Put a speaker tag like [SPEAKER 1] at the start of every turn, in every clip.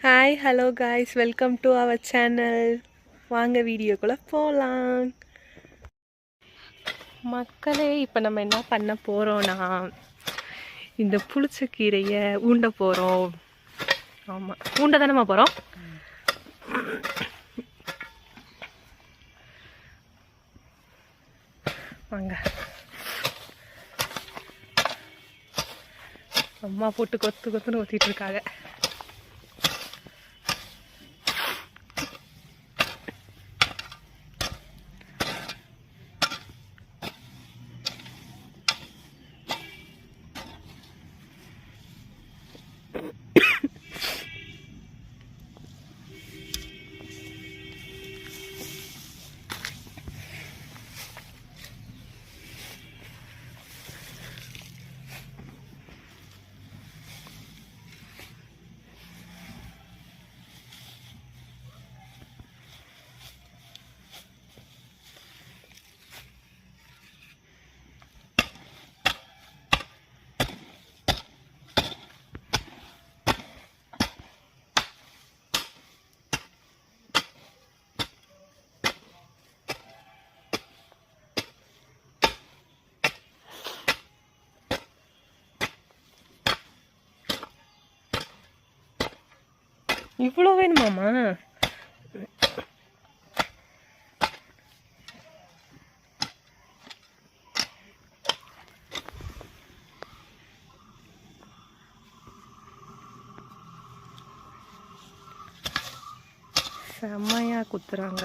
[SPEAKER 1] Hi hello guys, welcome to our channel. வாங்க வீடியோக்குள்ளே போகலாம். மக்களே, இப்போ நம்ம என்ன பண்ண போகிறோன்னா, இந்த புளிச்சக்கீரையை ஊண்ட போகிறோம். ஆமாம், ஊண்ட தானேம்மா போகிறோம். வாங்க. அம்மா போட்டு கொத்து கொத்துன்னு ஊற்றிட்டு இருக்காங்க. இவ்வளோ வேணுமாம்மா? செம்மையாக குத்துறாங்க.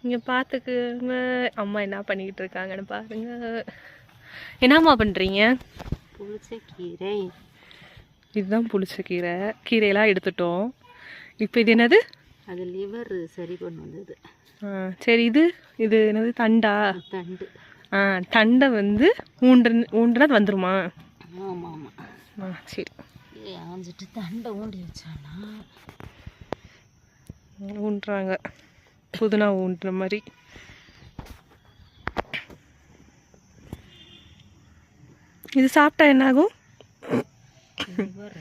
[SPEAKER 1] இங்கே பார்த்துக்குங்க, அம்மா என்ன பண்ணிக்கிட்டு இருக்காங்கன்னு பாருங்க. என்னம்மா பண்ணுறீங்க?
[SPEAKER 2] புளிச்சக்கீரை.
[SPEAKER 1] இதுதான் புளிச்சக்கீரை. கீரையெல்லாம் எடுத்துட்டோம். இப்போ இது என்னது?
[SPEAKER 2] அது லிவர் சரி பண்ண வந்தது.
[SPEAKER 1] சரி, இது இது என்னது? தண்டா?
[SPEAKER 2] தண்டு.
[SPEAKER 1] தண்டை வந்து ஊண்டுனா வந்துருமா?
[SPEAKER 2] ஆமாம் ஆமாம்.
[SPEAKER 1] சரி,
[SPEAKER 2] ஆஞ்சிட்டு தண்டை ஊண்டி வச்சானா
[SPEAKER 1] ஊன்றாங்க, புதினா ஊன்ற மாதிரி. இது சாப்பிட்டா என்ன ஆகும்?
[SPEAKER 2] லிவர்